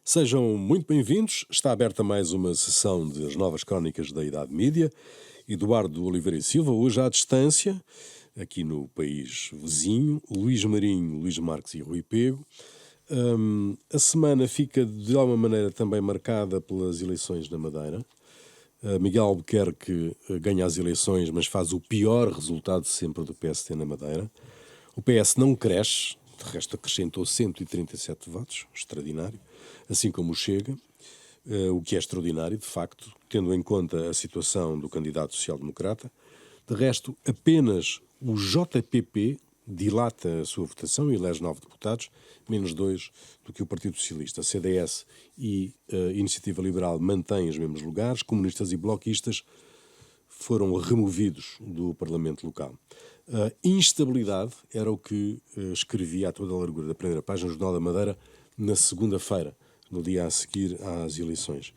Sejam muito bem-vindos. Está aberta mais uma sessão das novas crónicas da Idade Mídia. Eduardo Oliveira e Silva, hoje à distância, aqui no país vizinho, Luís Marinho, Luís Marques e Rui Pego. A semana fica de alguma maneira também marcada pelas eleições na Madeira. Miguel Albuquerque ganha as eleições, mas faz o pior resultado sempre do PSD na Madeira. O PS não cresce, de resto acrescentou 137 votos, extraordinário, assim como o Chega, o que é extraordinário, de facto, tendo em conta a situação do candidato social-democrata. De resto, apenas o JPP dilata a sua votação e elege 9 deputados, menos 2 do que o Partido Socialista. A CDS e a Iniciativa Liberal mantêm os mesmos lugares, comunistas e bloquistas foram removidos do Parlamento local. Instabilidade era o que escrevia a toda a largura da primeira página do Jornal da Madeira na segunda-feira, no dia a seguir às eleições.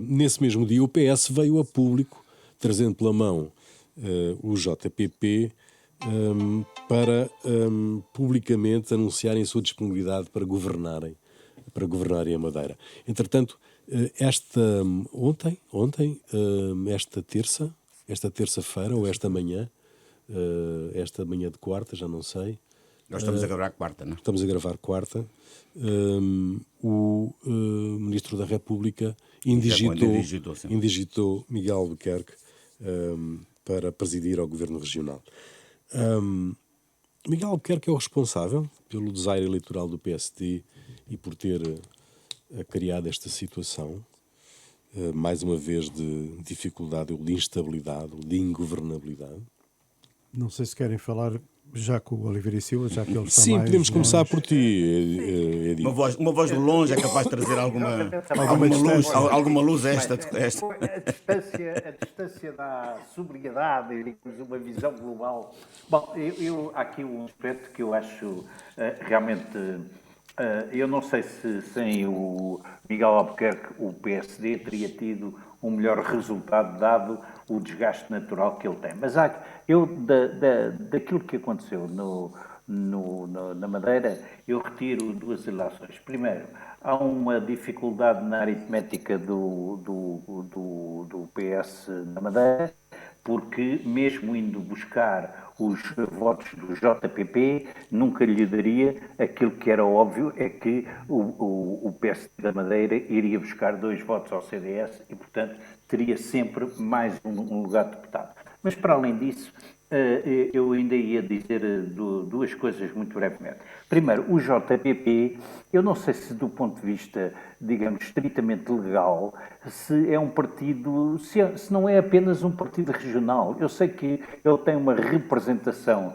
Nesse mesmo dia, o PS veio a público, trazendo pela mão o JPP, para publicamente anunciarem a sua disponibilidade para governarem a Madeira. Entretanto, esta terça-feira ou esta manhã de quarta, já não sei. Nós estamos a gravar quarta, não é? Estamos a gravar quarta. O Ministro da República indigitou Miguel Albuquerque para presidir ao Governo Regional. Miguel Albuquerque é o responsável pelo desaire eleitoral do PSD e por ter criado esta situação, mais uma vez, de dificuldade, ou de instabilidade, ou de ingovernabilidade. Não sei se querem falar já com o Oliveira e Silva, já que ele está Sim, mais podemos começar longe. por ti, Edi. Uma voz de longe é capaz de trazer alguma luz a esta. A distância da sobriedade e uma visão global. Bom, há aqui um aspecto que eu acho realmente... eu não sei se sem o Miguel Albuquerque o PSD teria tido um melhor resultado dado o desgaste natural que ele tem. Mas daquilo que aconteceu na Madeira, eu retiro duas ilações. Primeiro, há uma dificuldade na aritmética do PS na Madeira, porque mesmo indo buscar os votos do JPP, nunca lhe daria aquilo que era óbvio, é que o PSD da Madeira iria buscar 2 votos ao CDS e, portanto, teria sempre mais um lugar de deputado. Mas, para além disso, eu ainda ia dizer duas coisas muito brevemente. Primeiro, o JPP, eu não sei se do ponto de vista, digamos, estritamente legal, se é um partido, se não é apenas um partido regional. Eu sei que ele tem uma representação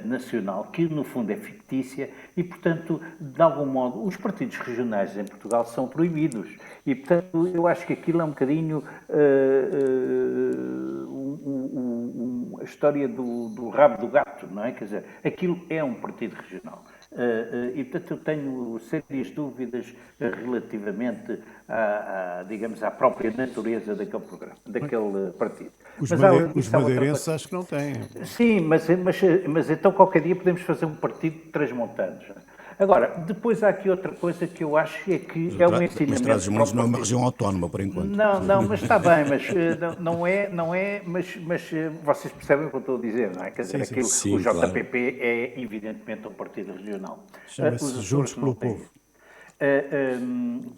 nacional que, no fundo, é fictícia e, portanto, de algum modo, os partidos regionais em Portugal são proibidos. E, portanto, eu acho que aquilo é um bocadinho a história do rabo do gato, não é? Quer dizer, aquilo é um partido regional. E, portanto, eu tenho sérias dúvidas relativamente digamos, à própria natureza daquele partido. Os madeirenses acho que não têm. Sim, mas então qualquer dia podemos fazer um partido de transmontanos. Agora, depois há aqui outra coisa que eu acho é que é um ensinamento... Mas Trás-os-Montes não é uma região autónoma, por enquanto. Não, mas está bem, mas não é, mas vocês percebem o que eu estou a dizer, não é? Quer dizer, o JPP é evidentemente um partido regional. Chama-se Juntos pelo Povo.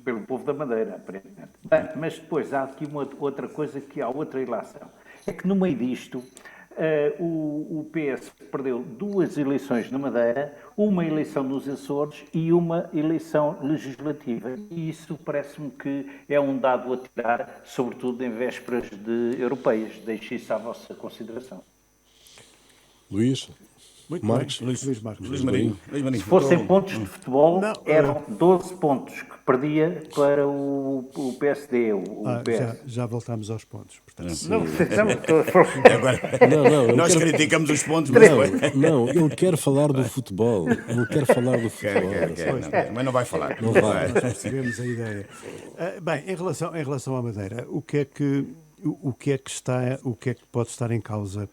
Pelo povo da Madeira, aparentemente. Bem, mas depois há aqui outra coisa, que há outra ilação. É que no meio disto... o PS perdeu 2 eleições na Madeira, uma eleição nos Açores e uma eleição legislativa. E isso parece-me que é um dado a tirar, sobretudo em vésperas de europeias. Deixo isso à vossa consideração. Luís Marques. Luís Marinho. Se fossem pontos de futebol, eram 12 pontos que perdia para o PSD. PS. Já voltamos aos pontos. Portanto. Nós criticamos os pontos, Não, ele quer falar do futebol. Mas não vai falar. Não vai. Nós percebemos a ideia. Bem, em relação à Madeira, o que é que pode estar em causa?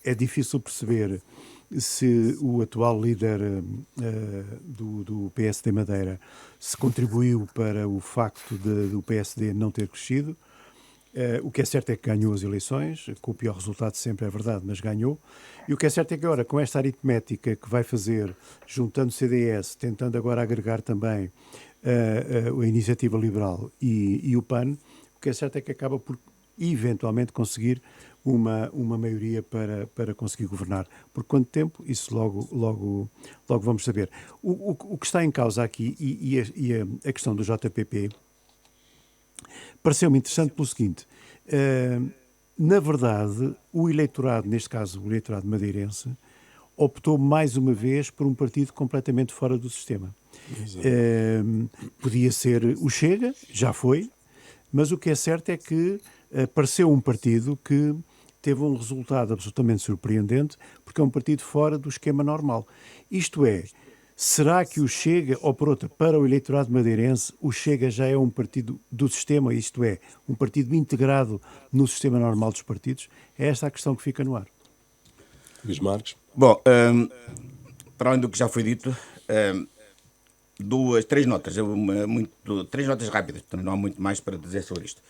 É difícil perceber se o atual líder do PSD Madeira se contribuiu para o facto do PSD não ter crescido. O que é certo é que ganhou as eleições, com o pior resultado sempre, é verdade, mas ganhou. E o que é certo é que agora, com esta aritmética que vai fazer, juntando o CDS, tentando agora agregar também a Iniciativa Liberal e o PAN, o que é certo é que acaba por eventualmente conseguir uma maioria para conseguir governar. Por quanto tempo? Isso logo vamos saber. O que está em causa aqui e a questão do JPP pareceu-me interessante pelo seguinte: na verdade, o eleitorado, neste caso o eleitorado madeirense, optou mais uma vez por um partido completamente fora do sistema. Podia ser o Chega, já foi, mas o que é certo é que apareceu um partido que teve um resultado absolutamente surpreendente, porque é um partido fora do esquema normal. Isto é, será que o Chega, ou por outra, para o eleitorado madeirense, o Chega já é um partido do sistema, isto é, um partido integrado no sistema normal dos partidos? É esta a questão que fica no ar. Luís Marques. Bom, para além do que já foi dito, três notas rápidas, portanto não há muito mais para dizer sobre isto.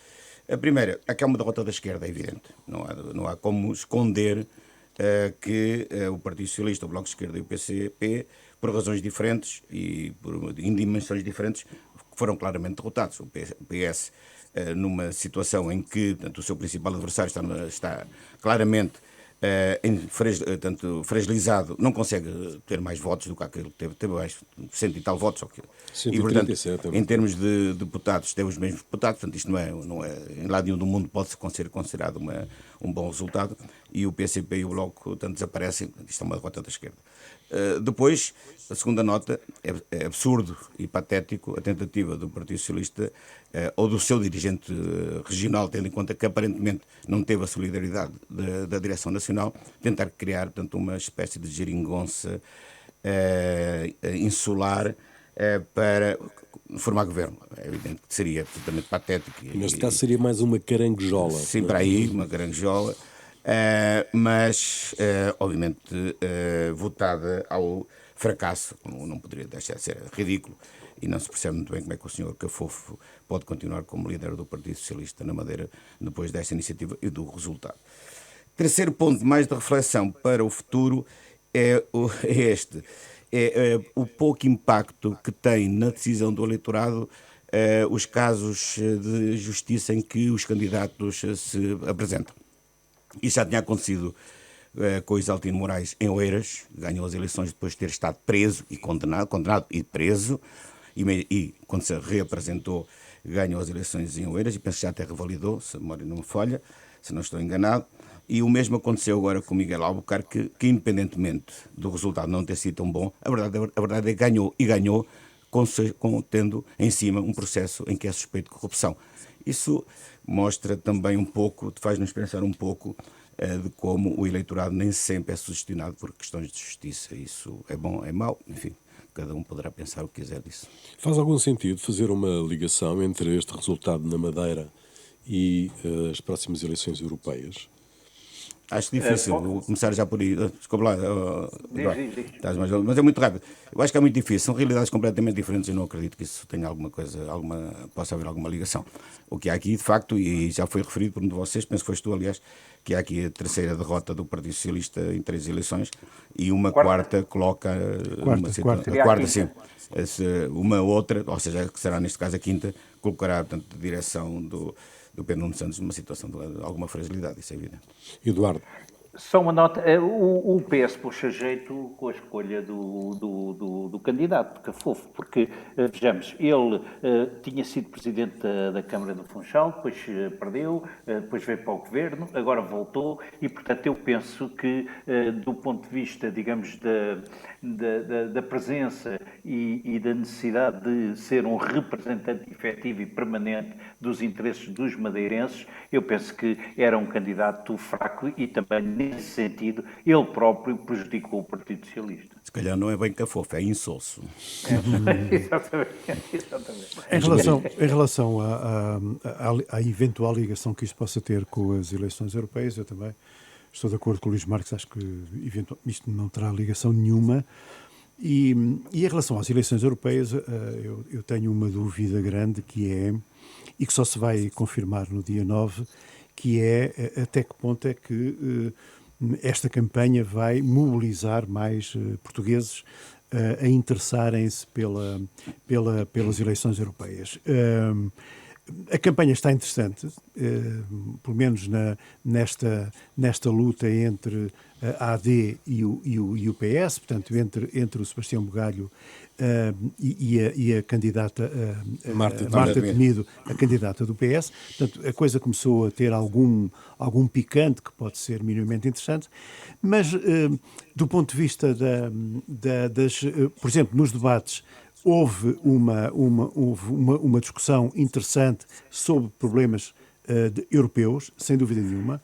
A primeira, é que é uma derrota da esquerda, é evidente. Não há como esconder que o Partido Socialista, o Bloco de Esquerda e o PCP, por razões diferentes e em dimensões diferentes, foram claramente derrotados. O PS, numa situação em que o seu principal adversário está claramente fragilizado, não consegue ter mais votos do que aquele que teve mais 100 e tal votos. E, portanto, em termos de deputados, teve os mesmos deputados, portanto, isto não é em lado nenhum do mundo pode ser considerado um bom resultado, e o PCP e o Bloco, portanto, desaparecem, isto é uma derrota da esquerda. Depois, a segunda nota, é absurdo e patético a tentativa do Partido Socialista ou do seu dirigente regional, tendo em conta que aparentemente não teve a solidariedade da direção nacional, tentar criar, portanto, uma espécie de geringonça insular para formar governo. É evidente que seria absolutamente patético. Neste caso seria mais uma caranguejola. Sim, para aí, uma caranguejola. Mas, obviamente, votada ao fracasso, como não poderia deixar de ser ridículo, e não se percebe muito bem como é que o Sr. Cafofo pode continuar como líder do Partido Socialista na Madeira depois desta iniciativa e do resultado. Terceiro ponto mais de reflexão para o futuro é este. É o pouco impacto que tem na decisão do eleitorado os casos de justiça em que os candidatos se apresentam. Isso já tinha acontecido com o Isaltino Moraes em Oeiras, ganhou as eleições depois de ter estado preso e condenado e preso, e quando se reapresentou ganhou as eleições em Oeiras, e penso que já até revalidou, se a memória não me falha, se não estou enganado. E o mesmo aconteceu agora com Miguel Albuquerque, que independentemente do resultado não ter sido tão bom, a verdade é que ganhou tendo em cima um processo em que é suspeito de corrupção. Isso mostra também um pouco, faz-nos pensar um pouco de como o eleitorado nem sempre é sugestionado por questões de justiça. Isso é bom, é mau, enfim, cada um poderá pensar o que quiser disso. Faz algum sentido fazer uma ligação entre este resultado na Madeira e as próximas eleições europeias? Acho difícil, vou começar já por aí. Desculpa lá, Eduardo, mas é muito rápido. Eu acho que é muito difícil, são realidades completamente diferentes e não acredito que isso tenha possa haver alguma ligação. O que há aqui, de facto, e já foi referido por um de vocês, penso que foste tu, aliás, que há aqui a terceira derrota do Partido Socialista em 3 eleições e uma quarta coloca... Quarta, sim. Uma outra, ou seja, que será neste caso a quinta, colocará, portanto, a direção do Pedro Nuno Santos numa situação de alguma fragilidade, isso é evidente. Eduardo. Só uma nota, o PS puxa jeito com a escolha do candidato, Cafofo, porque, vejamos, ele tinha sido presidente da Câmara do Funchal, depois perdeu, depois veio para o governo, agora voltou, e, portanto, eu penso que, do ponto de vista, digamos, da presença e da necessidade de ser um representante efetivo e permanente dos interesses dos madeirenses, eu penso que era um candidato fraco e também, nesse sentido, ele próprio prejudicou o Partido Socialista. Se calhar não é bem cafofo, é insosso. Exatamente. Em relação à eventual ligação que isto possa ter com as eleições europeias, eu também Estou de acordo com o Luís Marques, acho que isto não terá ligação nenhuma. E em relação às eleições europeias, eu tenho uma dúvida grande e que só se vai confirmar no dia 9, que é até que ponto é que esta campanha vai mobilizar mais portugueses a interessarem-se pelas eleições europeias. A campanha está interessante, pelo menos nesta luta entre a AD e o PS, portanto, entre o Sebastião Bugalho e a candidata Marta Temido, a candidata do PS. Portanto, a coisa começou a ter algum picante que pode ser minimamente interessante, mas do ponto de vista por exemplo, nos debates, houve uma discussão interessante sobre problemas europeus, sem dúvida nenhuma.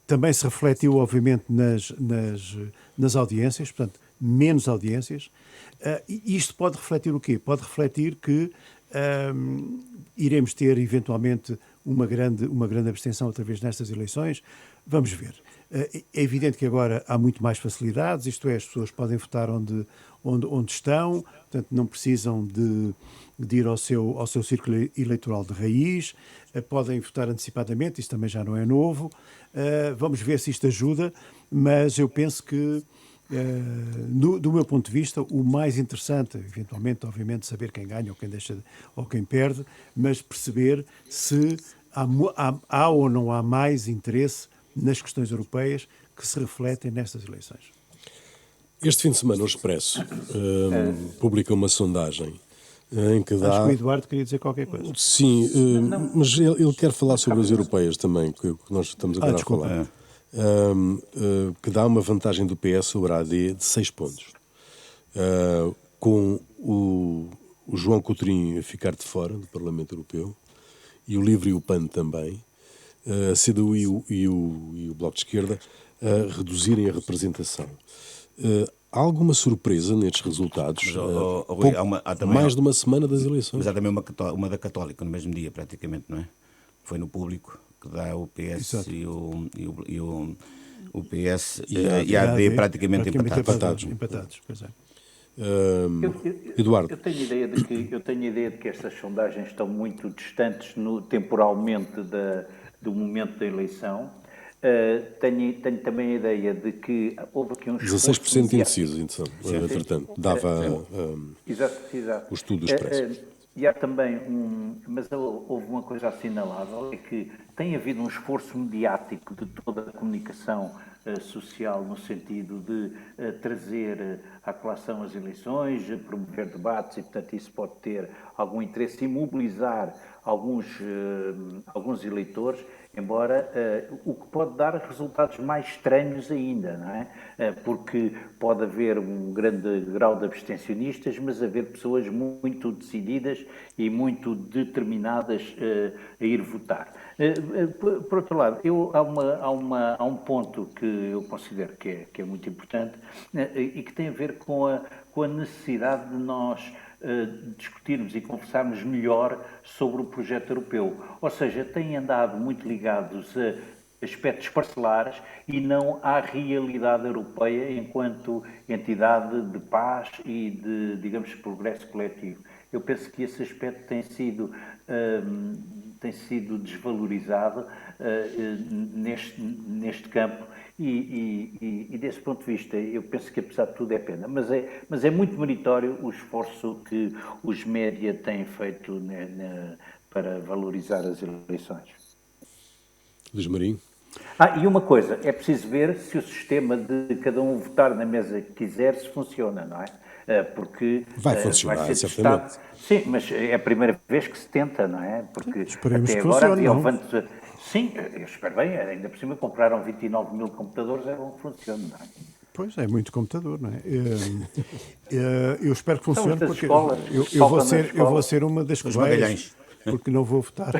Também se refletiu, obviamente, nas audiências, portanto, menos audiências. E isto pode refletir o quê? Pode refletir que iremos ter, eventualmente, uma grande abstenção outra vez nestas eleições. Vamos ver. É evidente que agora há muito mais facilidades, isto é, as pessoas podem votar onde estão, portanto não precisam de ir ao seu círculo eleitoral de raiz, podem votar antecipadamente, isso também já não é novo. Vamos ver se isto ajuda, mas eu penso que, do meu ponto de vista, o mais interessante, eventualmente, obviamente, saber quem ganha ou quem deixa ou quem perde, mas perceber se há ou não há mais interesse nas questões europeias que se refletem nestas eleições. Este fim de semana o Expresso publica uma sondagem em que dá... Acho que o Eduardo queria dizer qualquer coisa. Sim, mas ele quer falar sobre as europeias também, que nós estamos agora a falar. Que dá uma vantagem do PS sobre a AD de 6 pontos. Com o João Coutrinho a ficar de fora do Parlamento Europeu e o LIVRE e o PAN também, a CDU e o Bloco de Esquerda a reduzirem a representação. Há alguma surpresa nestes resultados? Há também, mais de uma semana das eleições. Mas há também uma da Católica no mesmo dia, praticamente, não é? Foi no Público, que dá o PS e o PS e a AD praticamente empatados. Pois é. Eduardo. Eu tenho a ideia de que estas sondagens estão muito distantes temporalmente do momento da eleição. Tenho também a ideia de que houve aqui uns 16% indecisos, então, entretanto, dava exato. o estudo do Expresso. E há também mas houve uma coisa assinalável, é que tem havido um esforço mediático de toda a comunicação social no sentido de trazer à colação as eleições, promover debates e, portanto, isso pode ter algum interesse e mobilizar alguns eleitores, embora o que pode dar resultados mais estranhos ainda, não é? Porque pode haver um grande grau de abstencionistas, mas haver pessoas muito decididas e muito determinadas a ir votar. Por outro lado, há um ponto que eu considero que é muito importante e que tem a ver com a necessidade de nós discutirmos e conversarmos melhor sobre o projeto europeu. Ou seja, têm andado muito ligados a aspectos parcelares e não à realidade europeia enquanto entidade de paz e de, digamos, progresso coletivo. Eu penso que esse aspecto tem sido desvalorizado neste campo e desse ponto de vista eu penso que apesar de tudo é pena, mas é muito meritório o esforço que os média têm feito para valorizar as eleições. Luís Marinho. E uma coisa, é preciso ver se o sistema de cada um votar na mesa que quiser se funciona, não é? Porque vai funcionar, vai ser certamente. testado. Sim, mas é a primeira vez que se tenta, não é? Porque esperemos até que agora funcione, sim, eu espero bem, ainda por cima compraram 29 mil computadores, é bom que funcione, não é? Pois, é muito computador, não é? Eu espero que funcione porque escolas, eu vou ser uma das cobaias, porque não vou votar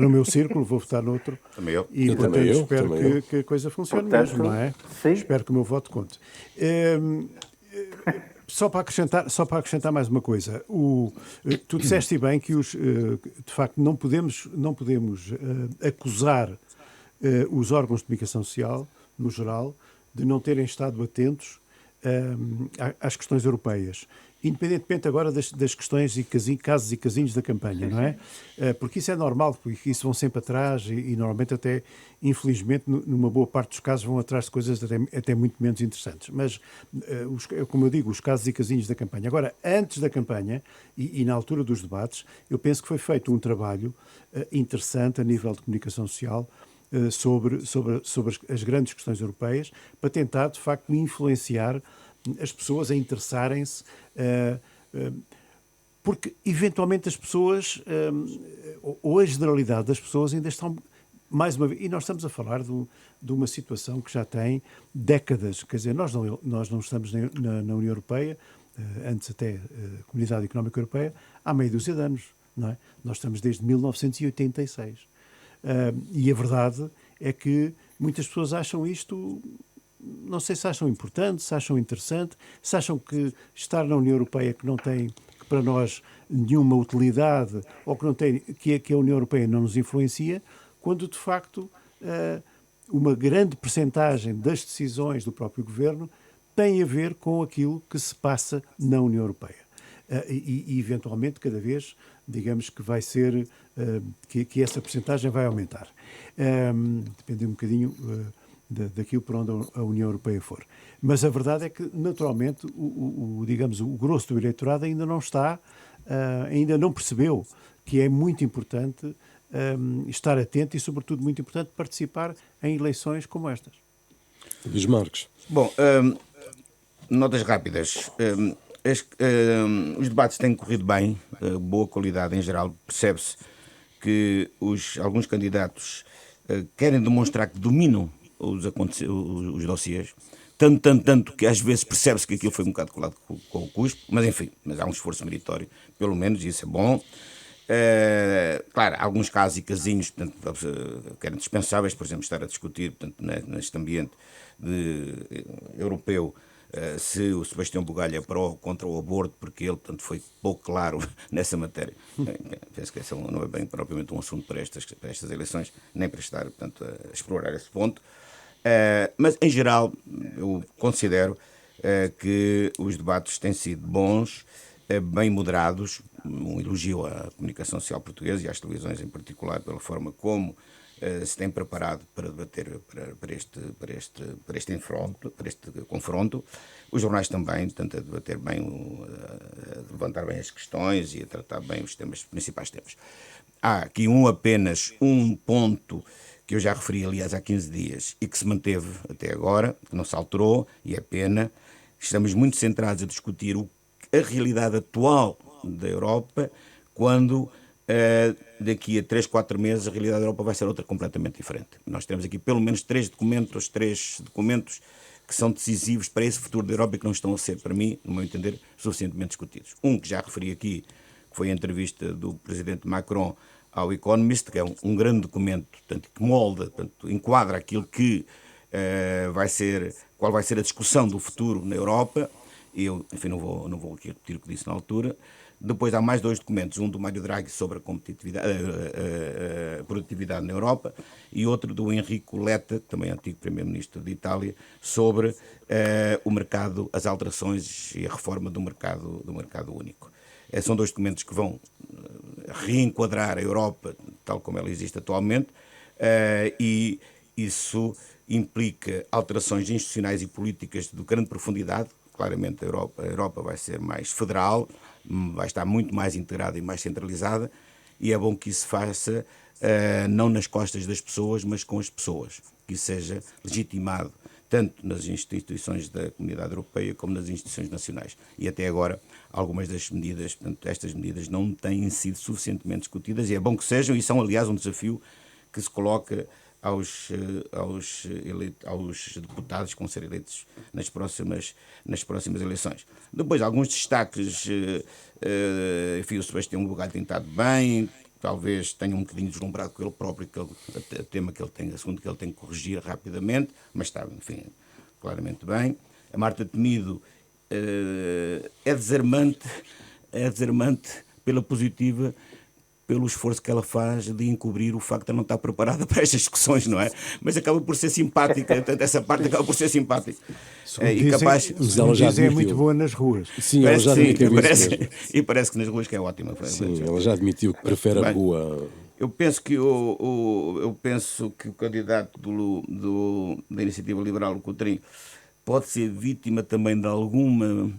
no meu círculo, vou votar noutro. Também eu. E, portanto, espero que a coisa funcione mesmo, não é? Sim. Espero que o meu voto conte. Só para acrescentar mais uma coisa, tu disseste bem que de facto não podemos acusar os órgãos de comunicação social, no geral, de não terem estado atentos às questões europeias. Independentemente agora das questões e casos e casinhos da campanha, não é? Porque isso é normal, porque isso vão sempre atrás e normalmente até, infelizmente, numa boa parte dos casos vão atrás de coisas até muito menos interessantes. Mas, como eu digo, os casos e casinhos da campanha. Agora, antes da campanha e na altura dos debates, eu penso que foi feito um trabalho interessante a nível de comunicação social sobre as grandes questões europeias para tentar, de facto, influenciar as pessoas a interessarem-se, porque eventualmente as pessoas, ou a generalidade das pessoas ainda estão, mais uma vez, e nós estamos a falar de uma situação que já tem décadas, quer dizer, nós não estamos na União Europeia, antes até Comunidade Económica Europeia, há meia dúzia de anos, não é? Nós estamos desde 1986. E a verdade é que muitas pessoas acham isto, não sei se acham importante, se acham interessante, se acham que estar na União Europeia que não tem, que para nós, nenhuma utilidade, ou que não tem, que a União Europeia não nos influencia, quando de facto uma grande percentagem das decisões do próprio governo tem a ver com aquilo que se passa na União Europeia. E eventualmente cada vez, digamos que vai ser, que essa percentagem vai aumentar. Depende um bocadinho daquilo por onde a União Europeia for. Mas a verdade é que, naturalmente, digamos, o grosso do eleitorado ainda não está, ainda não percebeu que é muito importante estar atento e, sobretudo, muito importante participar em eleições como estas. Luís Marques. Bom, notas rápidas. Os debates têm corrido bem, boa qualidade em geral. Percebe-se que alguns candidatos querem demonstrar que dominam os dossiês, tanto que às vezes percebe-se que aquilo foi um bocado colado com o cuspo, mas enfim, há um esforço meritório, pelo menos, isso é bom. Claro, há alguns casos e casinhos, portanto, que eram dispensáveis, por exemplo, estar a discutir, portanto, neste ambiente europeu, se o Sebastião Bugalho é pró ou contra o aborto, porque ele, portanto, foi pouco claro nessa matéria. Penso que esse não é bem propriamente um assunto para estas eleições, nem para estar, portanto, a explorar esse ponto. Mas, em geral, eu considero que os debates têm sido bons, bem moderados. Um elogio à comunicação social portuguesa e às televisões em particular pela forma como se tem preparado para debater para este confronto. Os jornais também, portanto, a debater bem, a levantar bem as questões e a tratar bem os principais temas. Há aqui apenas um ponto que eu já referi, aliás, há 15 dias e que se manteve até agora, que não se alterou, e é pena. Estamos muito centrados a discutir a realidade atual da Europa, quando daqui a 3, 4 meses a realidade da Europa vai ser outra completamente diferente. Nós temos aqui pelo menos três documentos que são decisivos para esse futuro da Europa e que não estão a ser, para mim, no meu entender, suficientemente discutidos. Um que já referi aqui, que foi a entrevista do presidente Macron ao Economist, que é um grande documento, portanto, que molda, portanto, enquadra aquilo que qual vai ser a discussão do futuro na Europa. Eu, enfim, não vou aqui repetir o que disse na altura. Depois há mais 2 documentos, um do Mário Draghi sobre a produtividade na Europa e outro do Enrico Letta, também antigo primeiro-ministro de Itália, sobre o mercado, as alterações e a reforma do mercado único. São 2 documentos que vão reenquadrar a Europa tal como ela existe atualmente e isso implica alterações institucionais e políticas de grande profundidade. Claramente a Europa vai ser mais federal, vai estar muito mais integrada e mais centralizada, e é bom que isso se faça não nas costas das pessoas, mas com as pessoas, que isso seja legitimado tanto nas instituições da Comunidade Europeia como nas instituições nacionais. E até agora, algumas das medidas, portanto, estas medidas não têm sido suficientemente discutidas, e é bom que sejam, e são, aliás, um desafio que se coloca aos deputados que vão ser eleitos nas próximas eleições. Depois, alguns destaques, enfim, o Sebastião Bugalho tem estado bem, talvez tenha um bocadinho deslumbrado com ele próprio, o tema que ele tem, assunto que ele tem que corrigir rapidamente, mas está, enfim, claramente bem. A Marta Temido é desarmante pela positiva, pelo esforço que ela faz de encobrir o facto de ela não estar preparada para estas discussões, não é? Mas acaba por ser simpática, portanto, essa parte acaba por ser simpática. Segundo capaz... Mas ela já dizem, é admitiu. muito boa nas ruas. Sim, ela já admitiu isso mesmo. E parece que nas ruas que é ótima. Sim, ela já admitiu que prefere a Bem, rua. Eu penso que o candidato da Iniciativa Liberal, o Coutrinho, pode ser vítima também de alguma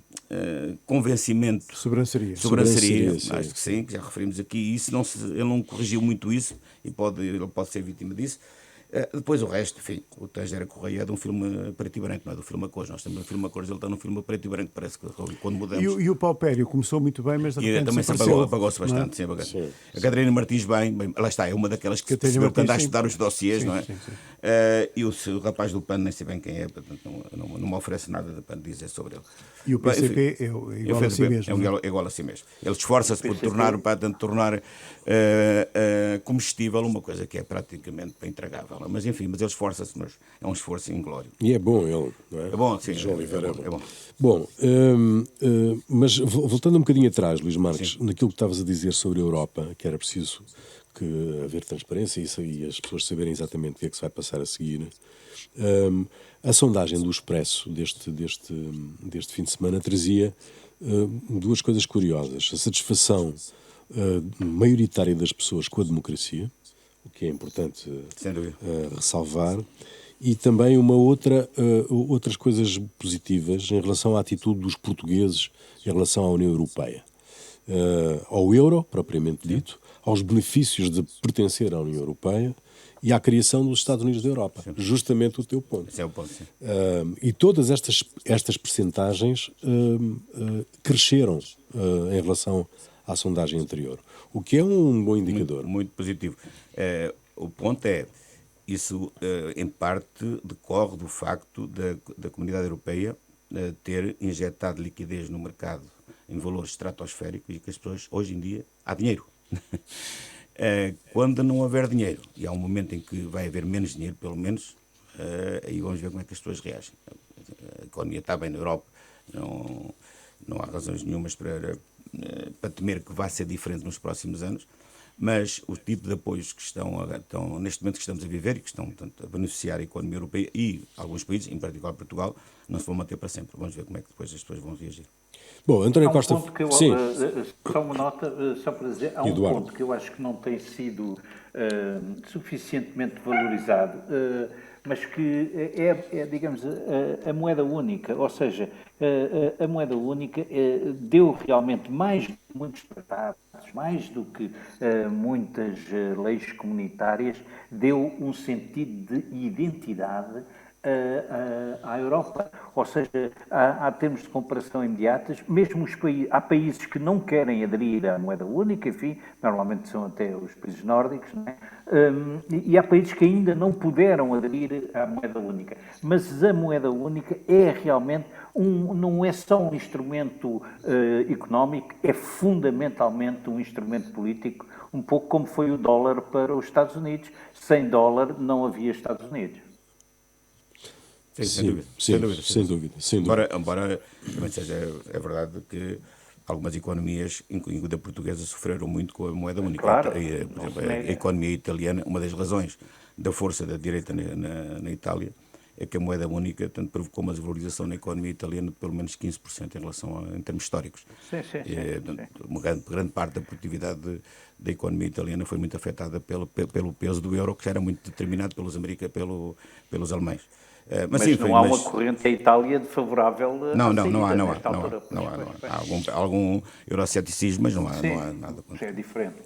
convencimento. Sobranceria. Sobranceria, sim. Acho que sim, que já referimos aqui. E isso ele não corrigiu muito isso e ele pode ser vítima disso. Depois o resto, enfim, o Tangera Correia é de um filme preto e branco, não é do filme a cores. Nós temos um filme a cores, ele está num filme preto e branco, parece que quando mudamos. E o Paupério começou muito bem, mas de repente também se apagou-se bastante. Sim, a Catarina Martins, bem, lá está, é uma daquelas que se percebeu que anda a estudar os dossiês, não é? Sim. E o rapaz do PAN, nem sei bem quem é, portanto, não me oferece nada para dizer sobre ele. E o PCP é igual a si mesmo. É igual a si mesmo. Ele esforça-se por tornar comestível uma coisa que é praticamente intragável. Mas enfim, ele esforça-se, mas é um esforço inglório. E é bom ele, não é? É bom, sim. João Oliveira é bom. É bom. Bom, mas voltando um bocadinho atrás, Luís Marques, naquilo que estavas a dizer sobre a Europa, que era preciso haver transparência e as pessoas saberem exatamente o que é que se vai passar a seguir, a sondagem do Expresso deste fim de semana trazia duas coisas curiosas. A satisfação maioritária das pessoas com a democracia, o que é importante ressalvar, e também outras coisas positivas em relação à atitude dos portugueses em relação à União Europeia. Ao euro, propriamente dito, aos benefícios de pertencer à União Europeia e à criação dos Estados Unidos da Europa. Sim. Justamente o teu ponto. Esse é o ponto, sim. E todas estas percentagens cresceram em relação à sondagem anterior, o que é um bom indicador. Muito positivo. O ponto é, isso em parte decorre do facto da Comunidade Europeia ter injetado liquidez no mercado em valores estratosféricos e que as pessoas, hoje em dia, há dinheiro. Quando não houver dinheiro, e há um momento em que vai haver menos dinheiro, pelo menos, aí vamos ver como é que as pessoas reagem. A economia está bem na Europa, não há razões nenhumas para temer que vá ser diferente nos próximos anos, mas o tipo de apoios que estão neste momento que estamos a viver e que estão, portanto, a beneficiar a economia europeia e alguns países, em particular Portugal, não se vão manter para sempre. Vamos ver como é que depois as pessoas vão reagir. Bom, António Costa... Ponto que só uma nota, só para dizer, há Eduardo. Ponto que eu acho que não tem sido suficientemente valorizado, mas que digamos, a moeda única, ou seja, a moeda única deu realmente mais do que muitos tratados, mais do que muitas leis comunitárias, deu um sentido de identidade à Europa, ou seja, há termos de comparação imediatas, mesmo há países que não querem aderir à moeda única, enfim, normalmente são até os países nórdicos, não é? E há países que ainda não puderam aderir à moeda única, mas a moeda única é realmente não é só um instrumento económico, é fundamentalmente um instrumento político, um pouco como foi o dólar para os Estados Unidos. Sem dólar não havia Estados Unidos. Sem dúvida. Embora também seja verdade que algumas economias, incluindo a portuguesa, sofreram muito com a moeda única. Claro, por exemplo, a economia italiana, uma das razões da força da direita na Itália é que a moeda única provocou uma desvalorização na economia italiana de pelo menos 15% em termos históricos. Sim. Uma grande parte da produtividade da economia italiana foi muito afetada pelo peso do euro, que já era muito determinado pelos alemães. Mas sim, não há uma corrente da Itália de favorável não há algum euroceticismo, mas não há nada contra. É diferente.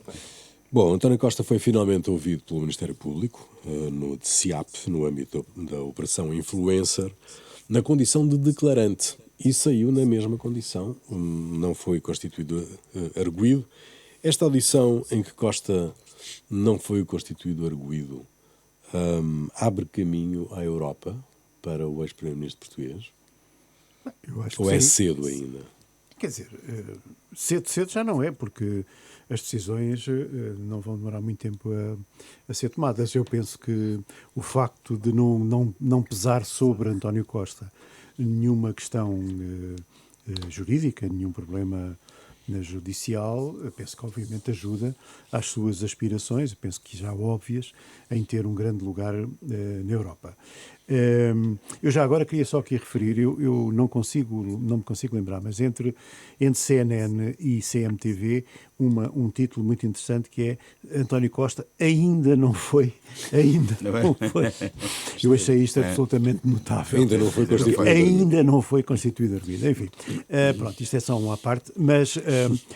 Bom, António Costa foi finalmente ouvido pelo Ministério Público no CIAP, no âmbito da Operação Influencer, na condição de declarante, e saiu na mesma condição, não foi constituído arguido. Esta audição em que Costa não foi constituído arguido abre caminho à Europa para o ex-primeiro-ministro português? Eu acho Ou que é sim. cedo ainda? Quer dizer, cedo já não é, porque as decisões não vão demorar muito tempo a ser tomadas. Eu penso que o facto de não pesar sobre António Costa nenhuma questão jurídica, nenhum problema na judicial, eu penso que obviamente ajuda às suas aspirações, eu penso que já óbvias, em ter um grande lugar na Europa. Eu já agora queria só aqui referir, eu não me consigo lembrar, mas entre CNN e CMTV, um título muito interessante que é António Costa ainda não foi. Eu achei isto absolutamente notável. Ainda não foi constituído. Ainda não foi constituído arbítrio. Enfim, pronto, isto é só uma parte, mas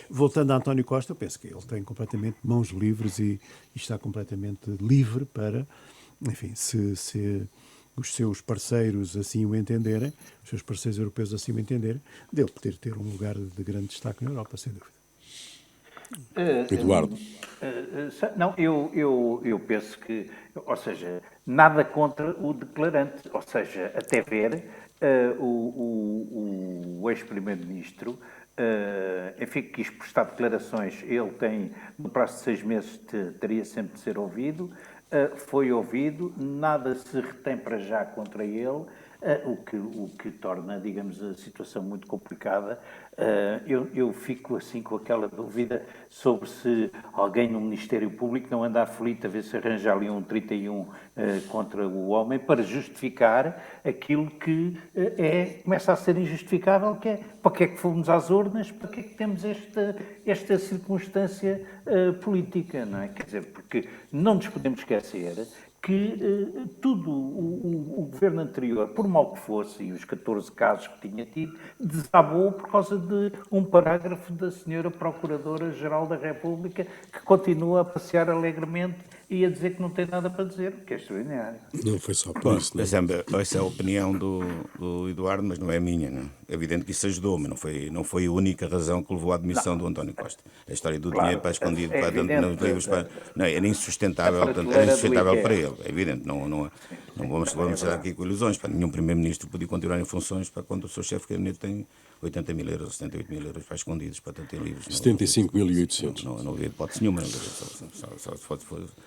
voltando a António Costa, eu penso que ele tem completamente mãos livres e está completamente livre para, enfim, se os seus parceiros assim o entenderem, os seus parceiros europeus assim o entenderem, dele poder ter um lugar de grande destaque na Europa, sem dúvida. Eduardo. Não, eu penso que, ou seja, nada contra o declarante, ou seja, até ver o ex-primeiro-ministro, enfim, quis prestar declarações, ele tem, no prazo de 6 meses, teria sempre de ser ouvido, foi ouvido, nada se retém para já contra ele, o que torna, digamos, a situação muito complicada. Eu fico assim com aquela dúvida sobre se alguém no Ministério Público não anda aflito a ver se arranja ali um 31 contra o homem para justificar aquilo que começa a ser injustificável, que é para que é que fomos às urnas, para que é que temos esta circunstância política, não é? Quer dizer, porque não nos podemos esquecer que tudo o governo anterior, por mal que fosse, e os 14 casos que tinha tido, desabou por causa de um parágrafo da senhora Procuradora-Geral da República que continua a passear alegremente e a dizer que não tem nada para dizer, o que é extraordinário. Não foi só por isso, não é? Essa é a opinião do Eduardo, mas não é a minha. Não? É evidente que isso ajudou, mas não foi a única razão que levou à admissão do António Costa. A história do dinheiro para escondido, para dentro nos livros, era insustentável, para ele. É evidente, não vamos estar aqui com ilusões. Nenhum primeiro-ministro podia continuar em funções para quando o seu chefe de gabinete tem 80 mil euros, 78 mil euros para escondidos, para tanto em livros. 75.800. Não havia hipótese nenhuma.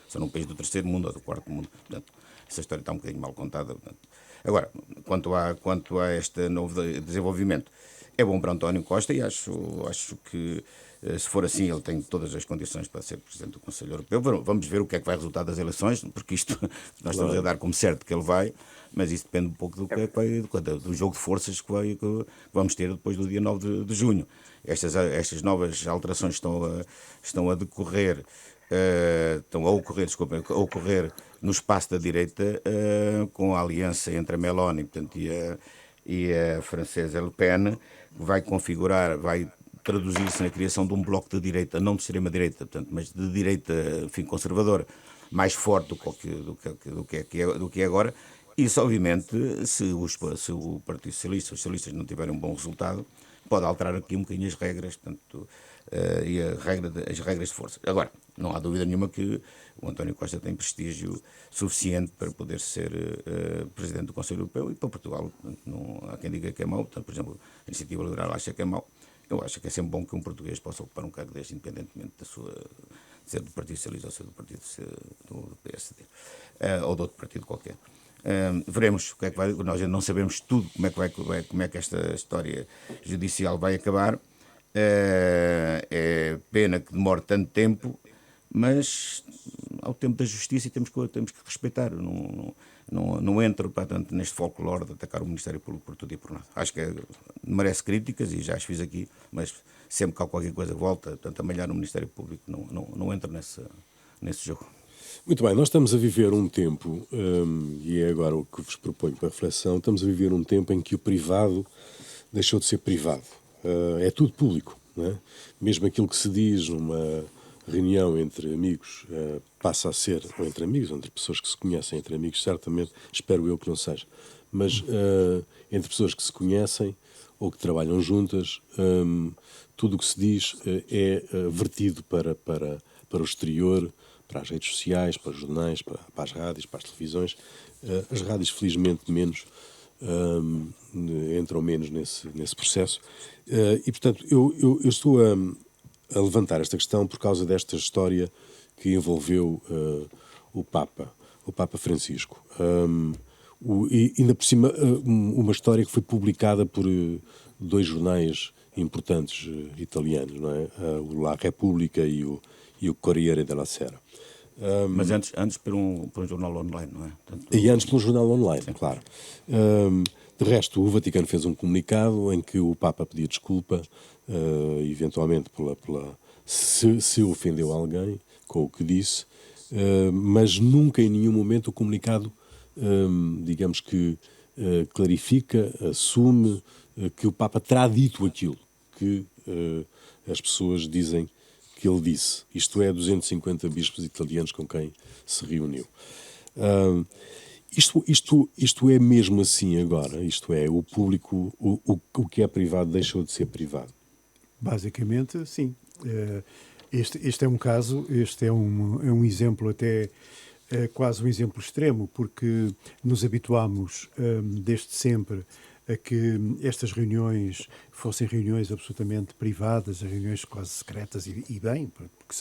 Só num país do terceiro mundo ou do quarto mundo. Portanto, essa história está um bocadinho mal contada. Portanto. Agora, quanto a este novo desenvolvimento, é bom para António Costa e acho que, se for assim, ele tem todas as condições para ser Presidente do Conselho Europeu. Vamos ver o que é que vai resultar das eleições, porque isto nós estamos a dar como certo que ele vai, mas isso depende um pouco do jogo de forças que vamos ter depois do dia 9 de junho. Estas novas alterações estão a decorrer, estão a ocorrer no espaço da direita, com a aliança entre a Meloni, portanto, e a francesa Le Pen, que vai traduzir-se na criação de um bloco de direita, não de extrema-direita, portanto, mas de direita, enfim, conservadora, mais forte do que é agora. Isso, obviamente, se o Partido Socialista, os socialistas não tiverem um bom resultado, pode alterar aqui um bocadinho as regras, portanto, e as regras de força. Agora, não há dúvida nenhuma que o António Costa tem prestígio suficiente para poder ser Presidente do Conselho Europeu e para Portugal. Não há quem diga que é mau. Portanto, por exemplo, a Iniciativa Liberal acha que é mau. Eu acho que é sempre bom que um português possa ocupar um cargo deste, independentemente de ser do Partido Socialista ou ser do Partido do PSD, ou de outro partido qualquer. Veremos o que é que vai. Nós ainda não sabemos tudo como é que esta história judicial vai acabar. É pena que demore tanto tempo, mas ao tempo da justiça temos que respeitar. Não entro, portanto, neste folclore de atacar o Ministério Público por tudo e por nada. Acho que merece críticas e já as fiz aqui, mas sempre que há qualquer coisa volta, portanto, a malhar no Ministério Público, não entro nesse jogo. Muito bem, nós estamos a viver um tempo, e é agora o que vos proponho para reflexão, estamos a viver um tempo em que o privado deixou de ser privado. É tudo público, não é? Mesmo aquilo que se diz numa reunião entre amigos passa a ser, ou entre amigos, entre pessoas que se conhecem, entre amigos, certamente, espero eu que não seja, mas entre pessoas que se conhecem ou que trabalham juntas, tudo o que se diz é vertido para o exterior, para as redes sociais, para os jornais, para as rádios, para as televisões. As rádios, felizmente, menos, entram menos nesse processo. E, portanto, eu estou a levantar esta questão por causa desta história que envolveu o Papa Francisco. E ainda por cima, uma história que foi publicada por dois jornais importantes italianos, não é? O La Repubblica e o Corriere della Sera. Mas antes por um jornal online, não é? Portanto, E antes pelo jornal online, claro. De resto, o Vaticano fez um comunicado em que o Papa pedia desculpa, eventualmente se ofendeu alguém com o que disse, mas nunca em nenhum momento o comunicado, digamos que, clarifica, assume que o Papa terá dito aquilo que as pessoas dizem que ele disse. Isto é, 250 bispos italianos com quem se reuniu. Isto é mesmo assim agora? Isto é, o público, o que é privado deixou de ser privado? Basicamente, sim. Este é um caso, este é um exemplo até quase um exemplo extremo, porque nos habituámos desde sempre a que estas reuniões fossem reuniões absolutamente privadas, reuniões quase secretas e bem, porque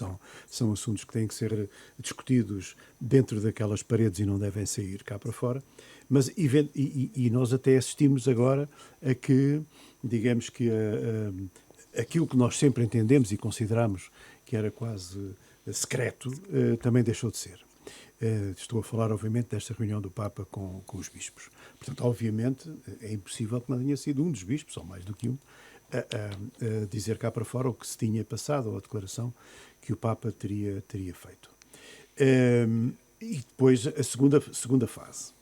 são assuntos que têm que ser discutidos dentro daquelas paredes e não devem sair cá para fora. Mas e nós até assistimos agora a que, digamos que aquilo que nós sempre entendemos e consideramos que era quase secreto, também deixou de ser. Estou a falar, obviamente, desta reunião do Papa com os bispos. Portanto, obviamente, é impossível que não tenha sido um dos bispos, ou mais do que um, a dizer cá para fora o que se tinha passado, ou a declaração que o Papa teria feito. E depois a segunda fase,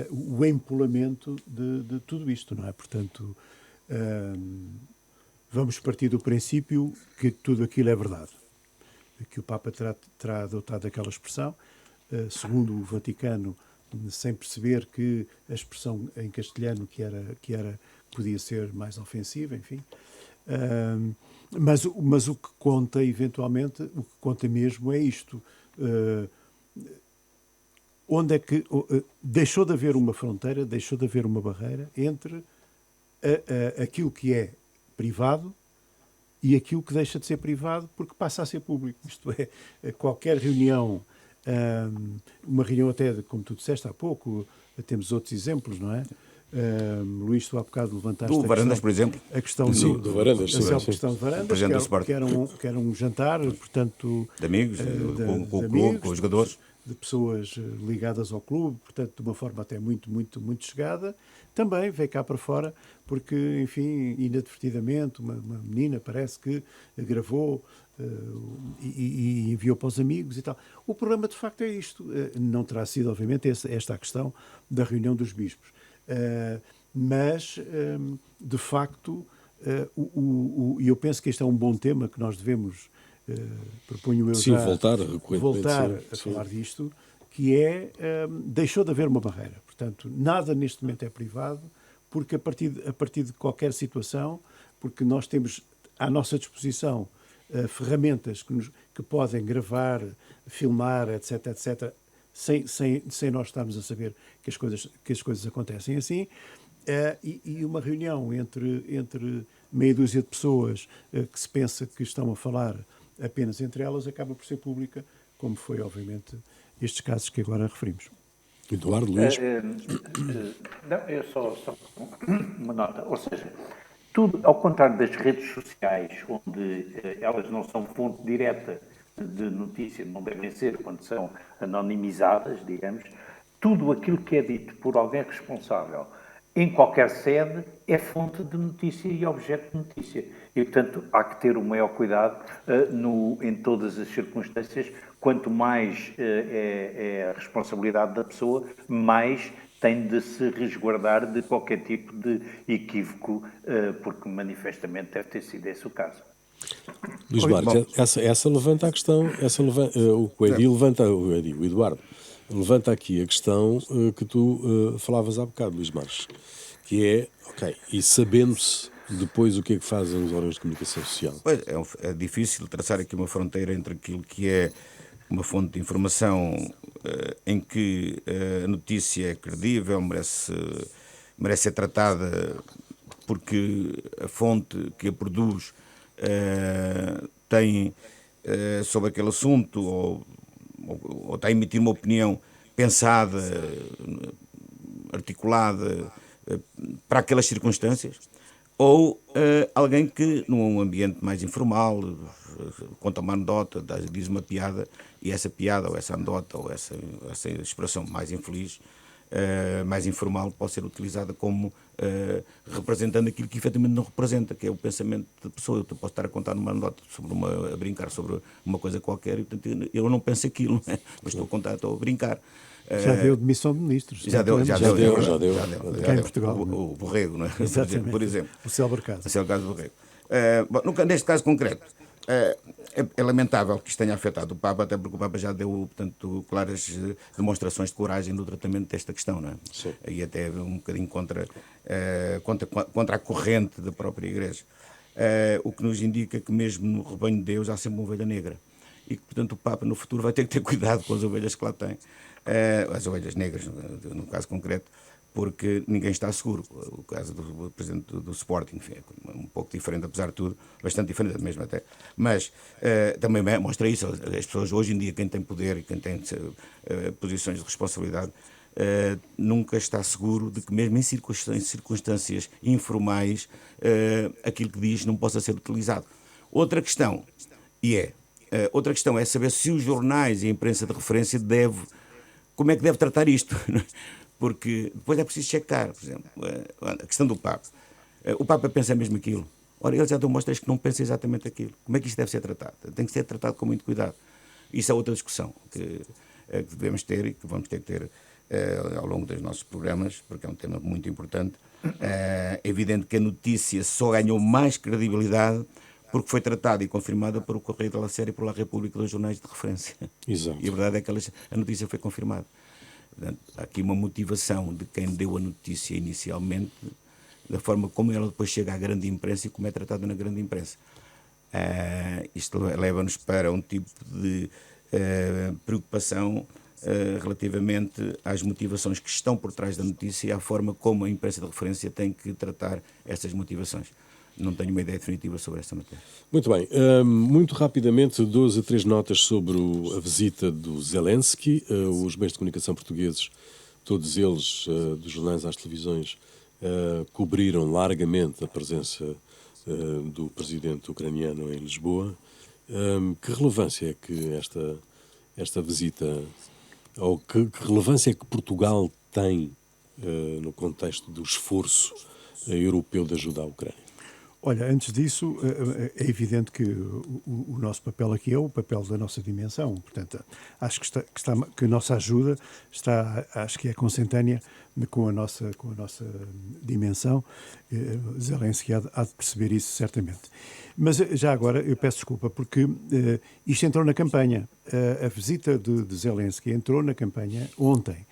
o empolamento de tudo isto, não é? Portanto, vamos partir do princípio que tudo aquilo é verdade, que o Papa terá adotado aquela expressão, segundo o Vaticano, sem perceber que a expressão em castelhano que era podia ser mais ofensiva, enfim. Mas o que conta, eventualmente, o que conta mesmo é isto. Onde é que deixou de haver uma fronteira, deixou de haver uma barreira entre aquilo que é privado e aquilo que deixa de ser privado porque passa a ser público. Isto é, qualquer reunião, uma reunião até, como tu disseste há pouco, temos outros exemplos, não é? Luís, tu há bocado levantaste do Varandas, por exemplo. A questão do Varandas, a questão de Varandas, que era um jantar, portanto... De amigos, com o clube, com os jogadores. De pessoas ligadas ao clube, portanto, de uma forma até muito, muito, muito chegada. Também veio cá para fora, porque, enfim, inadvertidamente, uma menina parece que gravou e enviou para os amigos e tal. O problema, de facto, é isto. Não terá sido, obviamente, esta a questão da reunião dos bispos. Mas, de facto, e eu penso que este é um bom tema que nós devemos, proponho eu, sim, já voltar a falar disto, que é, deixou de haver uma barreira. Portanto, nada neste momento é privado, porque a partir de qualquer situação, porque nós temos à nossa disposição ferramentas que podem gravar, filmar, etc., etc., sem nós estarmos a saber que as coisas acontecem assim, e uma reunião entre meia dúzia de pessoas que se pensa que estão a falar apenas entre elas, acaba por ser pública, como foi, obviamente, estes casos que agora referimos. Eduardo, Luís? Não, eu só uma nota. Ou seja, tudo, ao contrário das redes sociais, onde elas não são fonte direta de notícia, não devem ser quando são anonimizadas, digamos, tudo aquilo que é dito por alguém responsável em qualquer sede é fonte de notícia e objeto de notícia. E, portanto, há que ter o maior cuidado em todas as circunstâncias. Quanto mais é a responsabilidade da pessoa, mais tem de se resguardar de qualquer tipo de equívoco, porque manifestamente deve ter sido esse o caso. Luís Marques, essa levanta a questão, o Eduardo levanta aqui a questão que tu falavas há bocado, Luís Marques, que é, ok, e sabendo-se depois o que é que fazem os órgãos de comunicação social? Pois, é difícil traçar aqui uma fronteira entre aquilo que é uma fonte de informação em que a notícia é credível, merece ser tratada porque a fonte que a produz tem sobre aquele assunto ou está a emitir uma opinião pensada, articulada para aquelas circunstâncias, ou alguém que, num ambiente mais informal, conta uma anedota, diz uma piada, e essa piada, ou essa anedota, ou essa expressão mais infeliz, mais informal, pode ser utilizada como representando aquilo que efetivamente não representa, que é o pensamento da pessoa. Eu posso estar a contar uma anedota, a brincar sobre uma coisa qualquer, e portanto eu não penso aquilo, não é? Mas estou a brincar. Já deu demissão de ministros. Já deu. Cá em Portugal. O Borrego, não é? Exatamente. Por exemplo. O Célebre caso. Esse é o caso do Borrego. Neste caso concreto, é lamentável que isto tenha afetado o Papa, até porque o Papa já deu, portanto, claras demonstrações de coragem no tratamento desta questão, não é? Sim. E até um bocadinho contra a corrente da própria Igreja. O que nos indica que mesmo no rebanho de Deus há sempre uma ovelha negra. E que, portanto, o Papa no futuro vai ter que ter cuidado com as ovelhas que lá tem. As ovelhas negras, no caso concreto, porque ninguém está seguro. O caso do presidente do Sporting, enfim, é um pouco diferente, apesar de tudo, bastante diferente mesmo até. Mas também mostra isso. As pessoas hoje em dia, quem tem poder e quem tem posições de responsabilidade, nunca está seguro de que mesmo em circunstâncias informais aquilo que diz não possa ser utilizado. Outra questão é saber se os jornais e a imprensa de referência como é que deve tratar isto. Porque depois é preciso checar, por exemplo, a questão do Papa. O Papa pensa mesmo aquilo. Ora, ele já deu mostras que não pensa exatamente aquilo. Como é que isto deve ser tratado? Tem que ser tratado com muito cuidado. Isso é outra discussão que devemos ter e que vamos ter que ter ao longo dos nossos programas, porque é um tema muito importante. É evidente que a notícia só ganhou mais credibilidade porque foi tratada e confirmada por o Correio da Série e por La República dos jornais de referência. Exato. E a verdade é que a notícia foi confirmada. Portanto, há aqui uma motivação de quem deu a notícia inicialmente, da forma como ela depois chega à grande imprensa e como é tratada na grande imprensa. Isto leva-nos para um tipo de preocupação relativamente às motivações que estão por trás da notícia e à forma como a imprensa de referência tem que tratar essas motivações. Não tenho uma ideia definitiva sobre esta matéria. Muito bem. Muito rapidamente, 2 a 3 notas sobre a visita do Zelensky. Os meios de comunicação portugueses, todos eles, dos jornais às televisões, cobriram largamente a presença do presidente ucraniano em Lisboa. Que relevância é que esta visita, ou que relevância é que Portugal tem no contexto do esforço europeu de ajuda à Ucrânia? Olha, antes disso, é evidente que o nosso papel aqui é o papel da nossa dimensão. Portanto, acho que a nossa ajuda está, acho que é consentânea com a nossa dimensão. Zelensky há de perceber isso, certamente. Mas já agora, eu peço desculpa, porque isto entrou na campanha. A visita de Zelensky entrou na campanha ontem.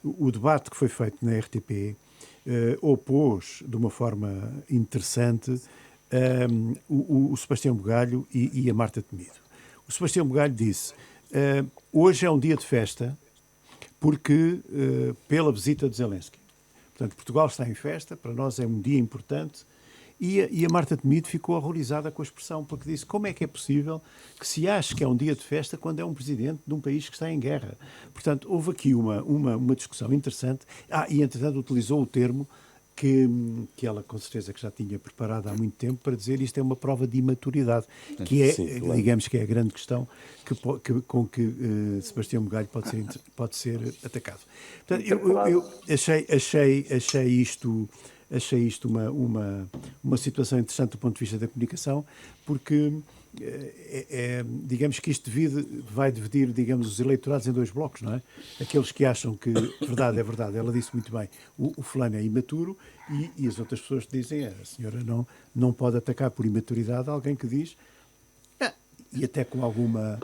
O debate que foi feito na RTP opôs de uma forma interessante o Sebastião Bugalho e a Marta Temido. O Sebastião Bugalho disse: hoje é um dia de festa porque pela visita de Zelensky. Portanto, Portugal está em festa, para nós é um dia importante. E a Marta Temido ficou horrorizada com a expressão, porque disse: como é que é possível que se ache que é um dia de festa quando é um presidente de um país que está em guerra? Portanto, houve aqui uma discussão interessante. E, entretanto, utilizou o termo que ela, com certeza, que já tinha preparado há muito tempo para dizer isto é uma prova de imaturidade, que é, sim, claro, digamos que é a grande questão com que Sebastião Bugalho pode ser atacado. Portanto, eu achei isto uma situação interessante do ponto de vista da comunicação, porque digamos que isto vai dividir, digamos, os eleitorados em 2 blocos, não é? Aqueles que acham que verdade é verdade, ela disse muito bem, o fulano é imaturo, e as outras pessoas que dizem: a senhora não pode atacar por imaturidade alguém que diz. E até com alguma...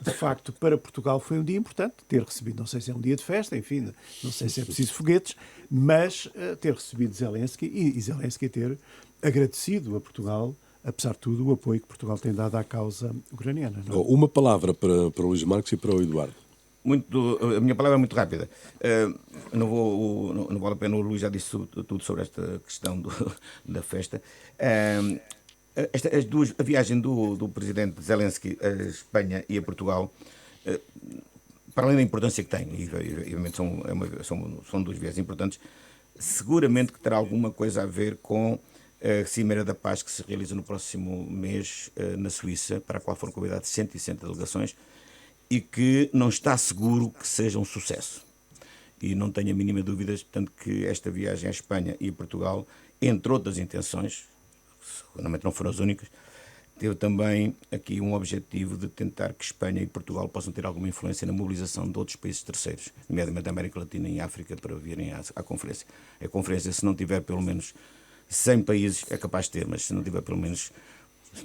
De facto, para Portugal foi um dia importante ter recebido, não sei se é um dia de festa, enfim, não sei se é preciso foguetes, mas ter recebido Zelensky e Zelensky ter agradecido a Portugal, apesar de tudo, o apoio que Portugal tem dado à causa ucraniana. Não é? Uma palavra para o Luís Marques e para o Eduardo. A minha palavra é muito rápida. Não vale a pena, o Luís já disse tudo sobre esta questão da festa. A viagem do presidente Zelensky a Espanha e a Portugal, para além da importância que tem, e obviamente são 2 viagens importantes, seguramente que terá alguma coisa a ver com a Cimeira da Paz, que se realiza no próximo mês na Suíça, para a qual foram convidadas 160 delegações, e que não está seguro que seja um sucesso. E não tenho a mínima dúvida, portanto, que esta viagem à Espanha e a Portugal, entre outras intenções, seguramente não foram as únicas, teve também aqui um objetivo de tentar que Espanha e Portugal possam ter alguma influência na mobilização de outros países terceiros, nomeadamente da América Latina e África, para virem à conferência. A conferência, se não tiver pelo menos 100 países, é capaz de ter, mas se não tiver pelo menos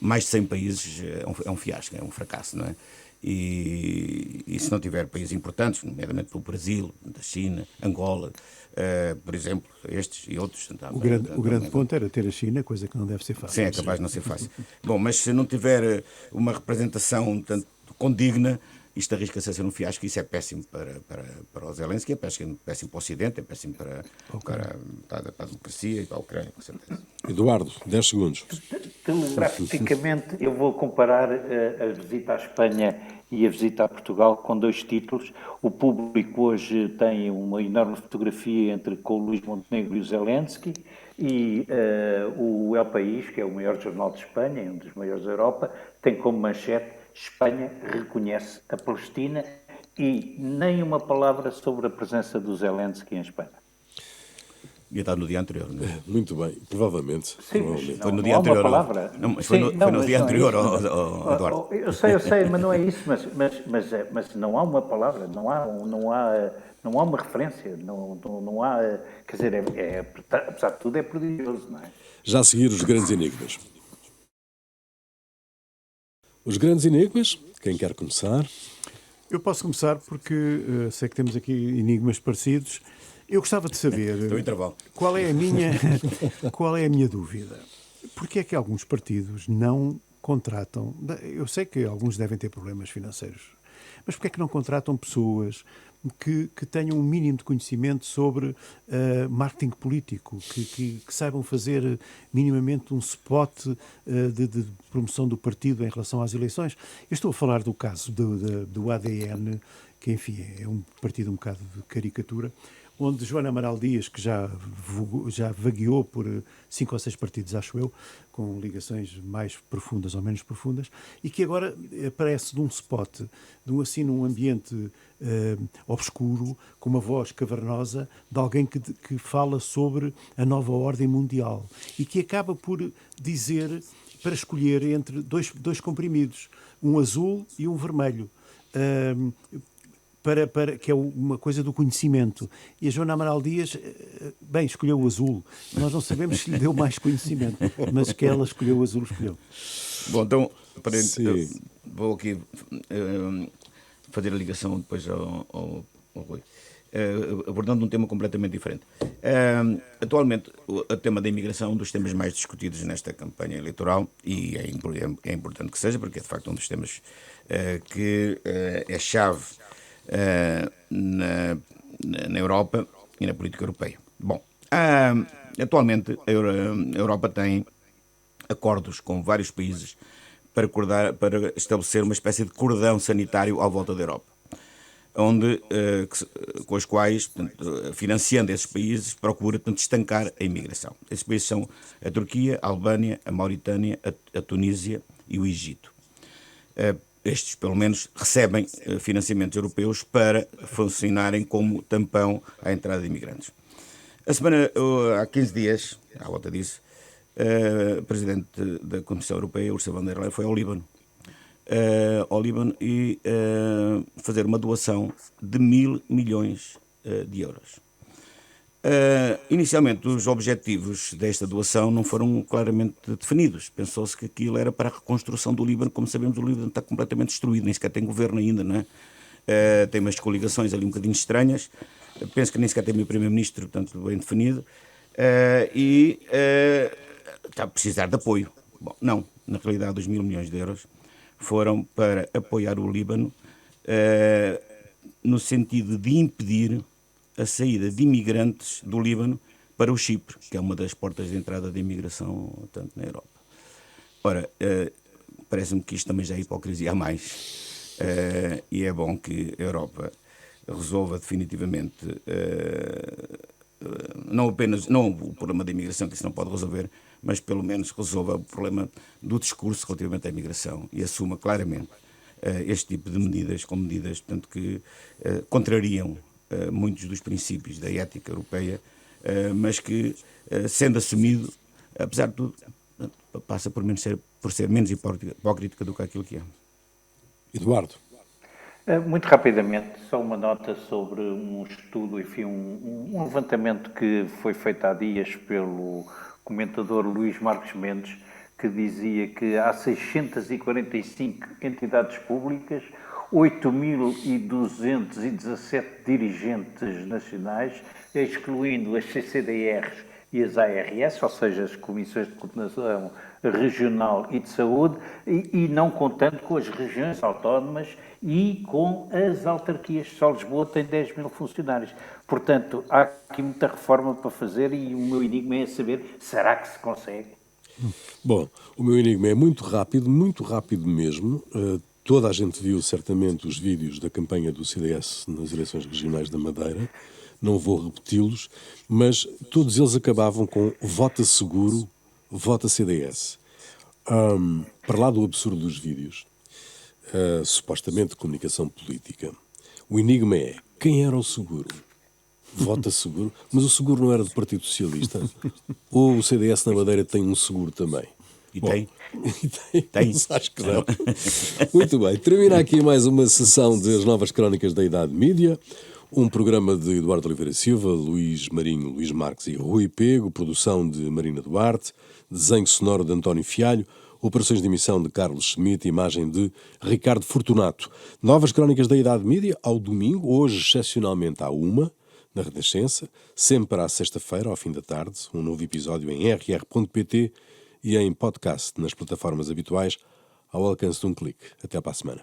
mais de 100 países, é um fiasco, é um fracasso, não é? E se não tiver países importantes, nomeadamente o Brasil, a China, Angola, por exemplo, estes e outros. O grande ponto era ter a China, coisa que não deve ser fácil. Sim, é capaz de não ser fácil. Bom, mas se não tiver uma representação tanto condigna, isto arrisca-se a ser um fiasco, e isso é péssimo para o Zelensky, é péssimo para o Ocidente, é péssimo para a democracia e para a Ucrânia, com certeza. Eduardo, 10 segundos. Telegraficamente, eu vou comparar a visita à Espanha e a visita a Portugal com dois títulos. O Público hoje tem uma enorme fotografia com o Luís Montenegro e o Zelensky, e o El País, que é o maior jornal de Espanha, um dos maiores da Europa, tem como manchete: Espanha reconhece a Palestina, e nem uma palavra sobre a presença do Zelensky em Espanha. Ia estar no dia anterior, não é? Muito bem, provavelmente. Sim, provavelmente. Foi no não dia há anterior. uma palavra. Não, mas Sim, foi no dia anterior, Eduardo. Eu sei, mas não é isso. Mas não há uma palavra, não há uma referência, não há. Quer dizer, apesar de tudo, é prodigioso, não é? Já a seguir, os grandes enigmas. Os grandes enigmas, quem quer começar? Eu posso começar porque sei que temos aqui enigmas parecidos. Eu gostava de saber qual é a minha dúvida. Porque é que alguns partidos não contratam? Eu sei que alguns devem ter problemas financeiros, mas porque é que não contratam pessoas que tenham um mínimo de conhecimento sobre marketing político, que saibam fazer minimamente um spot de promoção do partido em relação às eleições? Eu estou a falar do caso do ADN, que enfim é um partido um bocado de caricatura, onde Joana Amaral Dias, que já vagueou por 5 ou 6 partidos, acho eu, com ligações mais profundas ou menos profundas, e que agora aparece num spot, num ambiente obscuro, com uma voz cavernosa, de alguém que fala sobre a nova ordem mundial, e que acaba por dizer para escolher entre dois comprimidos, um azul e um vermelho, que é uma coisa do conhecimento. E a Joana Amaral Dias, escolheu o azul. Nós não sabemos se lhe deu mais conhecimento, mas que ela escolheu o azul, escolheu. Bom, então, vou aqui fazer a ligação depois ao Rui, abordando um tema completamente diferente. Atualmente, o tema da imigração é um dos temas mais discutidos nesta campanha eleitoral, e é importante que seja, porque é de facto um dos temas que é chave na Europa e na política europeia. Bom, atualmente a Europa tem acordos com vários países para estabelecer uma espécie de cordão sanitário à volta da Europa, com os quais, portanto, financiando esses países, procura, portanto, estancar a imigração. Esses países são a Turquia, a Albânia, a Mauritânia, a Tunísia e o Egito. Estes, pelo menos, recebem financiamentos europeus para funcionarem como tampão à entrada de imigrantes. Há 15 dias, à volta disso, a Presidente da Comissão Europeia, Ursula von der Leyen, foi ao Líbano e fazer uma doação de 1.000 milhões de euros. Inicialmente, os objetivos desta doação não foram claramente definidos. Pensou-se que aquilo era para a reconstrução do Líbano. Como sabemos, o Líbano está completamente destruído, nem sequer tem governo ainda, não é? Tem umas coligações ali um bocadinho estranhas. Penso que nem sequer tem o primeiro-ministro, portanto, bem definido. E está a precisar de apoio. Bom, não, na realidade, os 1.000 milhões de euros foram para apoiar o Líbano no sentido de impedir a saída de imigrantes do Líbano para o Chipre, que é uma das portas de entrada de imigração, tanto na Europa. Ora, parece-me que isto também já é hipocrisia a mais, e é bom que a Europa resolva definitivamente não o problema da imigração, que isso não pode resolver, mas pelo menos resolva o problema do discurso relativamente à imigração e assuma claramente este tipo de medidas, como medidas, portanto, que contrariam muitos dos princípios da ética europeia, mas que, sendo assumido, apesar de tudo, passa por ser menos hipócrita do que aquilo que é. Eduardo. Muito rapidamente, só uma nota sobre um estudo, enfim, um levantamento que foi feito há dias pelo comentador Luís Marques Mendes, que dizia que há 645 entidades públicas, 8.217 dirigentes nacionais, excluindo as CCDRs e as ARS, ou seja, as Comissões de Coordenação Regional e de Saúde, e não contando com as regiões autónomas e com as autarquias. Só Lisboa tem 10 mil funcionários. Portanto, há aqui muita reforma para fazer e o meu enigma é saber, será que se consegue? Bom, o meu enigma é muito rápido mesmo. Toda a gente viu certamente os vídeos da campanha do CDS nas eleições regionais da Madeira. Não vou repeti-los, mas todos eles acabavam com vota seguro, vota CDS. Para lá do absurdo dos vídeos, supostamente de comunicação política, o enigma é, quem era o seguro? Vota seguro? Mas o seguro não era do Partido Socialista? Ou o CDS na Madeira tem um seguro também? E tem? Tem. Acho que não. Muito bem. Termina aqui mais uma sessão das Novas Crónicas da Idade Mídia. Um programa de Eduardo Oliveira Silva, Luís Marinho, Luís Marques e Rui Pego, produção de Marina Duarte, desenho sonoro de António Fialho, operações de emissão de Carlos Schmidt, imagem de Ricardo Fortunato. Novas Crónicas da Idade Mídia, ao domingo, hoje excepcionalmente à 1h, na Renascença, sempre à sexta-feira, ao fim da tarde, um novo episódio em rr.pt e em podcast nas plataformas habituais, ao alcance de um clique. Até para a semana.